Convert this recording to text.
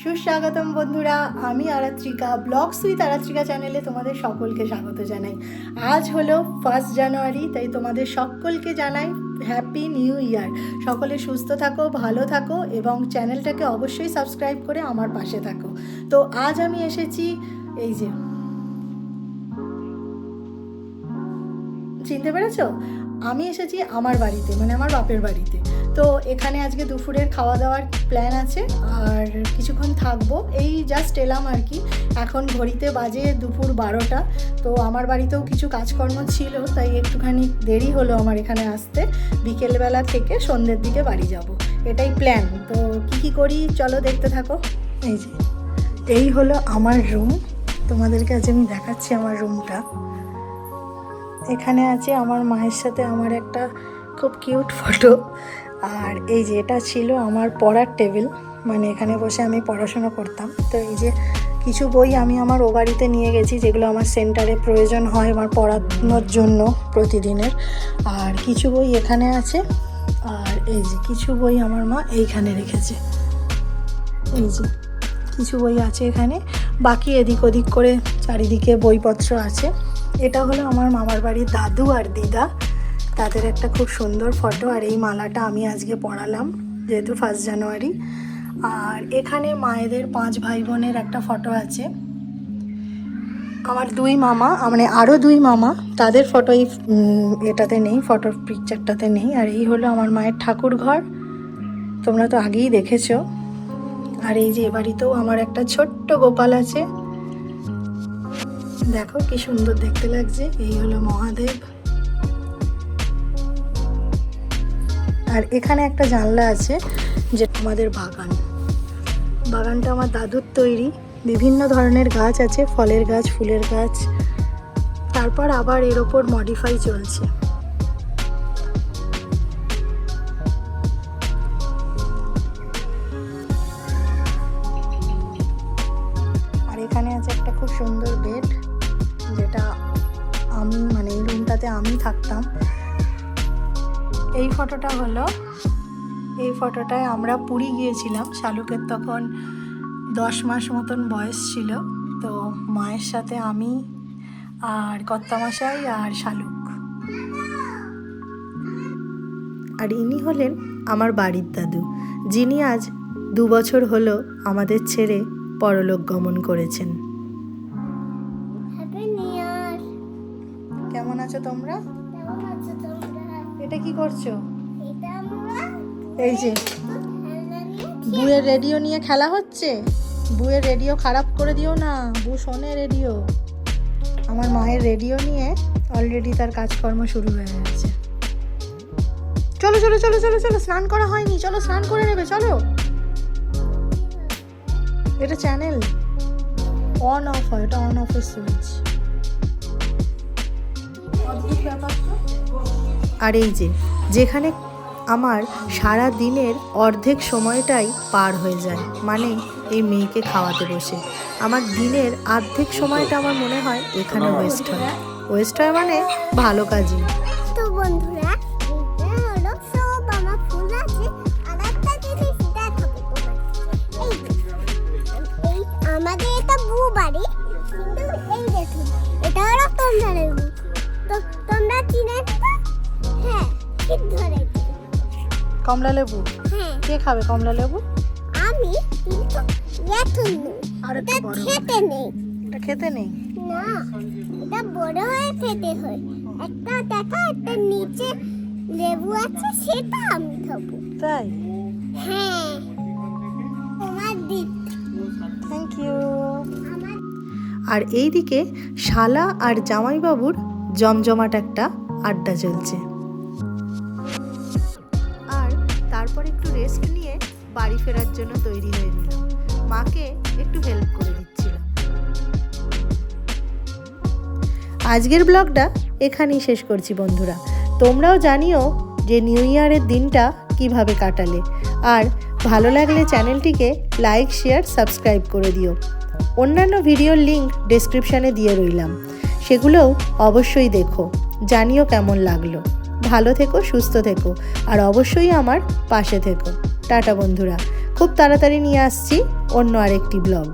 সুস্বাগতম বন্ধুরা, আমি আরাত্রিকা ব্লগস উইথ আরাত্রিকা চ্যানেলে তোমাদের সকলকে স্বাগত জানাই। আজ হলো 1 জানুয়ারি, তাই তোমাদের সকলকে জানাই হ্যাপি নিউ ইয়ার। সকলে সুস্থ থাকো, ভালো থাকো এবং চ্যানেলটাকে অবশ্যই সাবস্ক্রাইব করে আমার পাশে থাকো। তো আজ আমি এসেছি, এই যে চিনতে পেরেছো, আমি এসেছি আমার বাড়িতে, মানে আমার বাপের বাড়িতে। তো এখানে আজকে দুপুরের খাওয়া দাওয়ার প্ল্যান আছে আর কিছুক্ষণ থাকবো। এই জাস্ট এলাম আর কি, এখন ঘড়িতে বাজে দুপুর 12টা। তো আমার বাড়িতেও কিছু কাজকর্ম ছিল, তাই একটুখানি দেরি হলো আমার এখানে আসতে। বিকেলবেলা থেকে সন্ধ্যের দিকে বাড়ি যাব, এটাই প্ল্যান। তো কি করি চলো দেখতে থাকো। এই যে এই হলো আমার রুম, তোমাদেরকে আজ আমি দেখাচ্ছি আমার রুমটা। এখানে আছে আমার মায়ের সাথে আমার একটা খুব কিউট ফটো। আর এই যে এটা ছিল আমার পড়ার টেবিল, মানে এখানে বসে আমি পড়াশোনা করতাম। তো এই যে কিছু বই আমি আমার ও বাড়িতে নিয়ে গেছি, যেগুলো আমার সেন্টারে প্রয়োজন হয় আমার পড়ানোর জন্য প্রতিদিনের। আর কিছু বই এখানে আছে, আর এই যে কিছু বই আমার মা এইখানে রেখেছে। এই যে কিছু বই আছে এখানে, বাকি এদিক ওদিক করে চারিদিকে বইপত্র আছে। এটা হলো আমার মামার বাড়ির দাদু আর দিদা, তাদের একটা খুব সুন্দর ফটো। আর এই মালাটা আমি আজকে পরালাম যেহেতু 1 জানুয়ারি। আর এখানে মায়েদের 5 ভাই বোনের একটা ফটো আছে। আমার 2 মামা, মানে আরও 2 মামা, তাদের ফটো এই এটাতে নেই, ফটোর পিকচারটাতে নেই। আর এই হলো আমার মায়ের ঠাকুর ঘর, তোমরা তো আগেই দেখেছো। আর এই যে এ বাড়িতেও আমার একটা ছোট্ট গোপাল আছে, দেখো কি সুন্দর দেখতে লাগছে। এই হলো মহাদেব। আর এখানে একটা জানলা আছে, যে আমাদের বাগানটা আমার দাদুর তৈরি। বিভিন্ন ধরনের গাছ আছে, ফলের গাছ, ফুলের গাছ। তারপর আবার এর ওপর মডিফাই চলছে। আর এখানে আছে একটা খুব সুন্দর বেড, যেটা আমি, মানে এই রুমটাতে আমি থাকতাম। এই ফটোটা হলো, এই ফটোটায় আমরা পুরী গিয়েছিলাম। শালুকের তখন 10 মাস মতন বয়স ছিল। তো মায়ের সাথে আমি আর কর্তামশাই আর শালুক। আর ইনি হলেন আমার বাড়ির দাদু, যিনি আজ 2 বছর হলো আমাদের ছেড়ে পরলোক গমন করেছেন। কেমন আছো তোমরা? এটা কি করছো? এই যে বুয়ের রেডিও নিয়ে খেলা হচ্ছে। বুয়ের রেডিও খারাপ করে দিও না, বু শোনে রেডিও। আমার মায়ের রেডিও নিয়ে অলরেডি তার কাজকর্ম শুরু হয়ে গেছে। চলো চলো চলো চলো চলো, স্নান করা হয়নি, চলো স্নান করে নেবে, চলো। এটা চ্যানেল অন অফ হয়, এটা অন অফের সুইচ। অদ্ভুত ব্যাপার তো। আর এই যে যেখানে আমার সারা দিনের অর্ধেক সময়টাই পার হয়ে যায়, মানে এই মেয়েকে খাওয়াতে বসে আমার দিনের অর্ধেক সময়টা আমার মনে হয় এখানে ওয়েস্ট হয় মানে ভালো কাজই। তো বন্ধুরা, এটা হলো সব আমার ফুল আছে। আর একটা জিনিস দেখাবো তোমাদের। এই আমাদের এটা বউ বাড়ি, কিন্তু এই দেখো এটা হলো কমলা লেবু। তো তোমরা চিনে তো? হ্যাঁ, ঠিক ধরেছি, কমলা লেবু। হ্যাঁ, কে খাবে কমলা লেবু? আমি, কিন্তু এখন নেই, আর একটু এটা বড় খেতে নেই। এটা খেতে নেই না, এটা বড় হয়ে খেতে হয়। একটা দেখা, একটা নিচে লেবু আছে, সেটা আমি খাবো। তাই? হ্যাঁ, তোমার দিক। Thank you. আমার আর এইদিকে শালা আর জামাইবাবুর জমজমাট একটা আড্ডা চলছে। আর তারপর একটু রেস্ট নিয়ে বাড়ি ফেরার জন্য তৈরি হয়ে নিলাম, মাকে একটু হেল্প করে দিচ্ছিলাম। আজকের ব্লগটা এখানেই শেষ করছি বন্ধুরা। তোমরাও জানিও যে নিউ ইয়ারের দিনটা কিভাবে কাটালে। আর ভালো লাগলে চ্যানেলটিকে লাইক, শেয়ার, সাবস্ক্রাইব করে দিও। অন্যান্য ভিডিওর লিঙ্ক ডেসক্রিপশানে দিয়ে রইলাম, সেগুলোও অবশ্যই দেখো, জানিও কেমন লাগলো। ভালো থেকো, সুস্থ থেকো, আর অবশ্যই আমার পাশে থেকো। টাটা বন্ধুরা, খুব তাড়াতাড়ি নিয়ে আসছি অন্য আরেকটি ব্লগ।